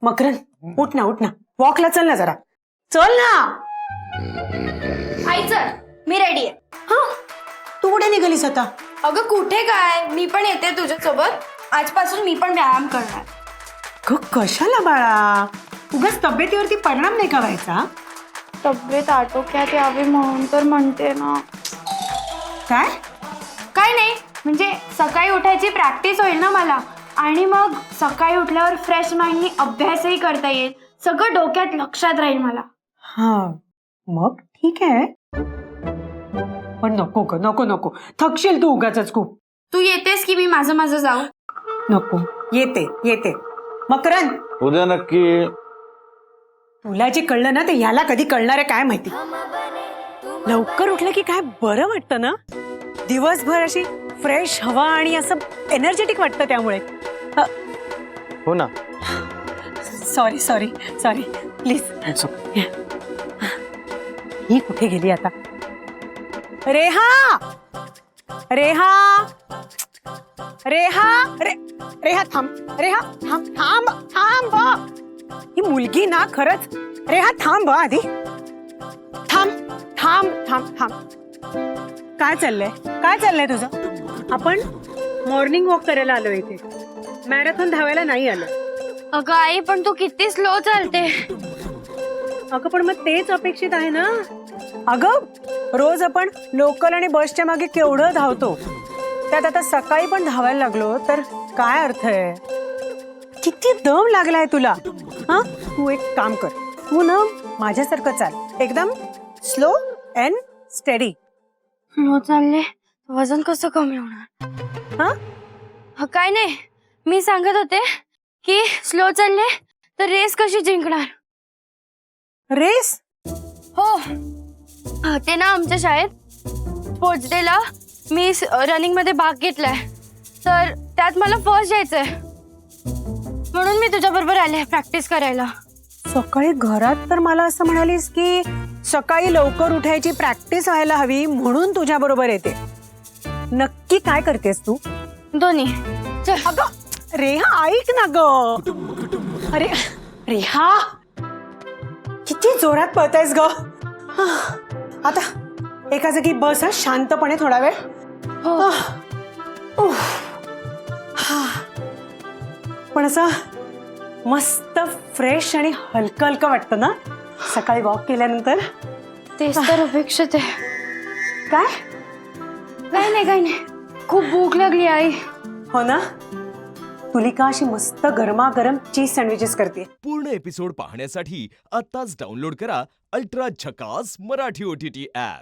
मकरन उठ ना वॉकला चल ना जरा, चल ना. आई चल, मी रेडी आहे. हा, तू कुठे निघालीस आता? अगं कुठे काय, मी पण येते तुझ्यासोबत. आजपासून मी पण व्यायाम करणार. कशाला बाळा, उगाच तब्येतीवरती परिणाम नाही का व्हायचा? तब्येत आटोक्यात यावी म्हणून तर म्हणते ना. काय? काय नाही, म्हणजे सकाळी उठायची प्रॅक्टिस होईल ना मला, आणि मग सकाळी उठल्यावर फ्रेश माइंडनी अभ्यासही करता येईल. सगळं डोक्यात लक्षात राहील मला. हा मग ठीक आहे, पण नको थकशील तू उगाच खूप. तू येतेस की मी माझं माझं जाऊ? नको, येते मकरन. उद्या नक्की. तुला जे कळलं ना ते ह्याला कधी कळणार आहे काय माहिती. लवकर उठलं की काय बरं वाटतं ना, दिवसभर अशी फ्रेश हवा आणि असं एनर्जेटिक वाटतं. त्यामुळे हो ना. Sorry please. ही कुठे गेली आता? रेहा थांब. ही मुलगी ना खरंच. रेहा थांब आधी. थांब. काय चाललंय तुझं? आपण मॉर्निंग वॉक करायला आलो इथे, मॅरेथॉन धावायला नाही आलो. अगं आई, पण तू किती स्लो चालते. अगं पण मग तेच अपेक्षित आहे ना. अगं रोज आपण लोकल आणि बसच्या मागे केवढं धावतो, त्यात आता सकाळी पण धावायला लागलो तर काय अर्थ आहे? किती दम लागलाय तुला. हा, तू एक काम कर, तू ना माझ्यासारखं चाल, एकदम स्लो अँड स्टेडी. स्लो चालले, वजन कसं कमी होणार? हा, काय नाही, मी सांगत होते की स्लो चालले तर रेस कशी जिंकणार. रेस? हो, ते ना आमच्या शाळेत स्पोर्ट्स डेला मी रनिंग मध्ये भाग घेतलाय, तर त्यात मला फर्स्ट यायचंय, म्हणून मी तुझ्या बरोबर आले प्रॅक्टिस करायला. सकाळी घरात तर मला असं म्हणालीस की सकाळी लवकर उठायची प्रॅक्टिस व्हायला हवी म्हणून तुझ्या बरोबर येते. नक्की काय करतेस तू? दोन्ही. चल. अगं रेहा ऐक ना ग. अरे रेहा, किती जोरात पळतायस ग. आता एका जागी बस, हा शांतपणे थोडा वेळ. पण असं मस्त फ्रेश आणि हलकं हलकं वाटतं ना सकाळी वॉक केल्यानंतर. तेच तर अपेक्षित आहे. काय? काही नाही, खूप भूक लागली आई. हो ना, तुलिका अशी मस्त गरमागरम चीज सँडविचेस करते. पूर्ण एपिसोड पाहण्यासाठी आताच डाउनलोड करा अल्ट्रा झकास मराठी OTT ॲप.